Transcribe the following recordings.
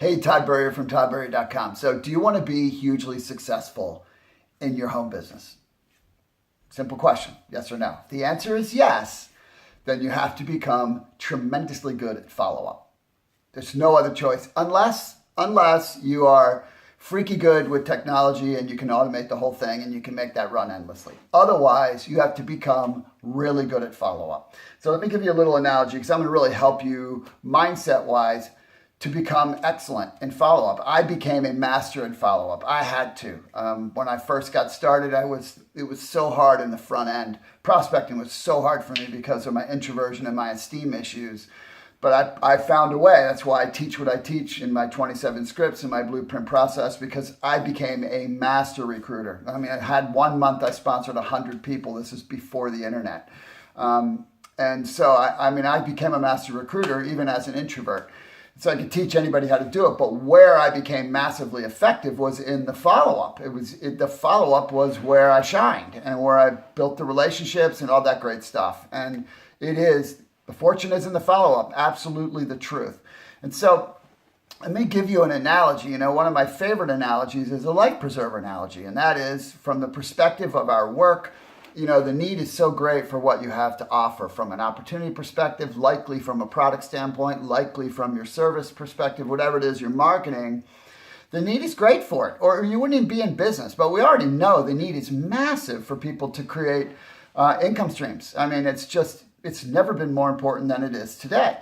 Hey, Todd Burrier from toddburrier.com. So, do you want to be hugely successful in your home business? Simple question, yes or no? If the answer is yes, then you have to become tremendously good at follow-up. There's no other choice unless you are freaky good with technology and you can automate the whole thing and you can make that run endlessly. Otherwise, you have to become really good at follow-up. So let me give you a little analogy because I'm going to really help you mindset-wise to become excellent in follow-up. I became a master in follow-up. I had to. When I first got started, it was so hard in the front end. Prospecting was so hard for me because of my introversion and my esteem issues. But I found a way. That's why I teach what I teach in my 27 scripts in my blueprint process, because I became a master recruiter. I mean, I had 1 month I sponsored 100 people. This is before the internet. And so, I became a master recruiter even as an introvert. So I could teach anybody how to do it, but where I became massively effective was in the follow-up. The follow-up was where I shined and where I built the relationships and all that great stuff. And the fortune is in the follow-up, absolutely the truth. And so let me give you an analogy. One of my favorite analogies is a life preserver analogy, and that is from the perspective of our work. The need is so great for what you have to offer from an opportunity perspective, likely from a product standpoint, likely from your service perspective, whatever it is you're marketing. The need is great for it, or you wouldn't even be in business. But we already know the need is massive for people to create income streams. I mean, it's never been more important than it is today.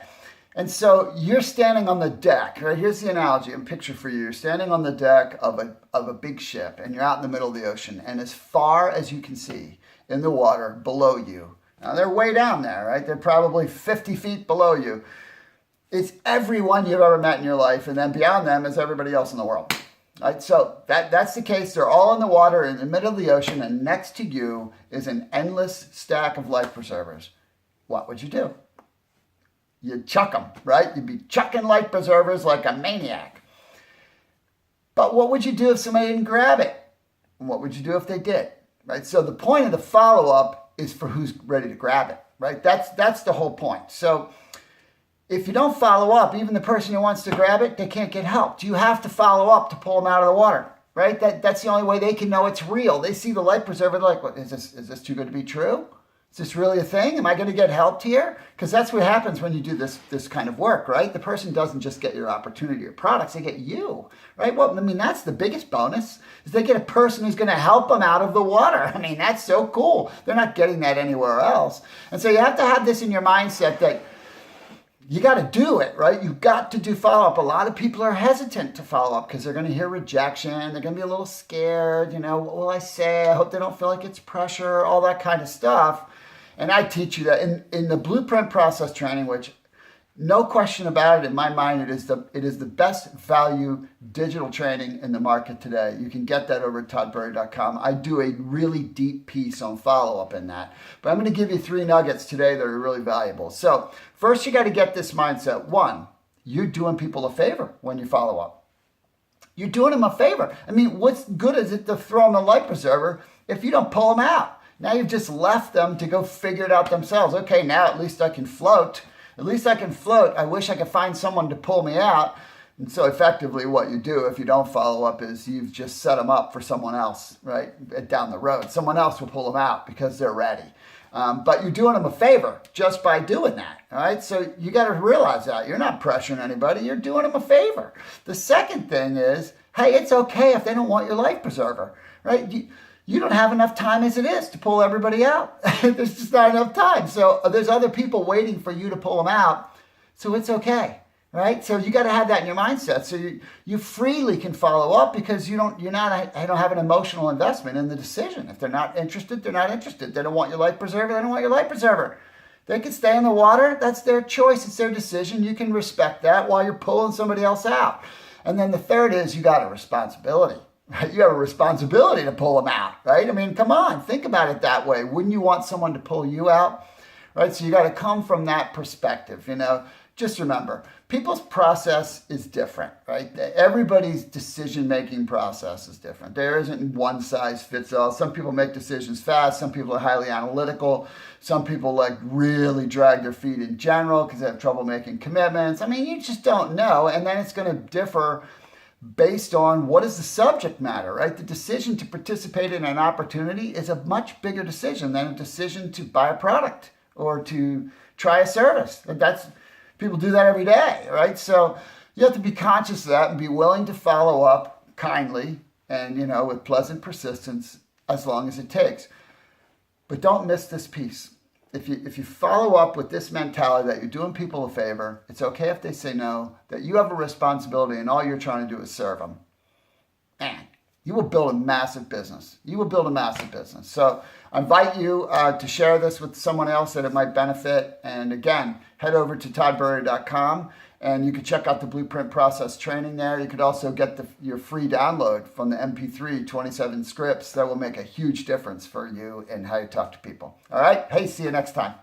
And so you're standing on the deck, right? Here's the analogy and picture for you. You're standing on the deck of a big ship, and you're out in the middle of the ocean. And as far as you can see, in the water below you. Now they're way down there, right? They're probably 50 feet below you. It's everyone you've ever met in your life, and then beyond them is everybody else in the world. Right? So that's the case. They're all in the water in the middle of the ocean, and next to you is an endless stack of life preservers. What would you do? You'd chuck them, right? You'd be chucking life preservers like a maniac. But what would you do if somebody didn't grab it? And what would you do if they did? Right? So the point of the follow-up is for who's ready to grab it, right? That's the whole point. So if you don't follow up, even the person who wants to grab it, they can't get helped. You have to follow up to pull them out of the water, right? That's the only way they can know it's real. They see the life preserver, like, what, is this too good to be true? Is this really a thing? Am I going to get helped here? Because that's what happens when you do this kind of work, right? The person doesn't just get your opportunity or products, they get you, right? Well, that's the biggest bonus, is they get a person who's going to help them out of the water. That's so cool. They're not getting that anywhere else. And so you have to have this in your mindset that you got to do it, right? You've got to do follow-up. A lot of people are hesitant to follow up because they're going to hear rejection. They're going to be a little scared. What will I say? I hope they don't feel like it's pressure, all that kind of stuff. And I teach you that in the blueprint process training, which no question about it, in my mind, it is the best value digital training in the market today. You can get that over at toddburrier.com. I do a really deep piece on follow-up in that. But I'm going to give you 3 nuggets today that are really valuable. So first, you got to get this mindset. 1, you're doing people a favor when you follow up. You're doing them a favor. What's good is it to throw them a life preserver if you don't pull them out? Now you've just left them to go figure it out themselves. Okay, now at least I can float. At least I can float. I wish I could find someone to pull me out. And so effectively what you do if you don't follow up is you've just set them up for someone else, right, down the road. Someone else will pull them out because they're ready. But you're doing them a favor just by doing that, all right? So you got to realize that. You're not pressuring anybody. You're doing them a favor. The second thing is, hey, it's okay if they don't want your life preserver, right? You don't have enough time as it is to pull everybody out. There's just not enough time. So there's other people waiting for you to pull them out. So it's okay, right? So you got to have that in your mindset. So you freely can follow up because I don't have an emotional investment in the decision. If they're not interested, they're not interested. They don't want your life preserver, they don't want your life preserver. They can stay in the water. That's their choice. It's their decision. You can respect that while you're pulling somebody else out. And then the third is you got a responsibility. Right? You have a responsibility to pull them out, right? Come on, think about it that way. Wouldn't you want someone to pull you out, right? So you got to come from that perspective, just remember, people's process is different, right? Everybody's decision-making process is different. There isn't one size fits all. Some people make decisions fast. Some people are highly analytical. Some people like really drag their feet in general because they have trouble making commitments. I mean, you just don't know. And then it's going to differ based on what is the subject matter, right? The decision to participate in an opportunity is a much bigger decision than a decision to buy a product or to try a service. People do that every day, right? So you have to be conscious of that and be willing to follow up kindly and, with pleasant persistence as long as it takes. But don't miss this piece. If you follow up with this mentality that you're doing people a favor, it's okay if they say no, that you have a responsibility and all you're trying to do is serve them. Man, you will build a massive business. You will build a massive business. So I invite you to share this with someone else that it might benefit. And again, head over to toddburry.com and you can check out the Blueprint Process training there. You could also get your free download from the MP3 27 scripts that will make a huge difference for you in how you talk to people. All right. Hey, see you next time.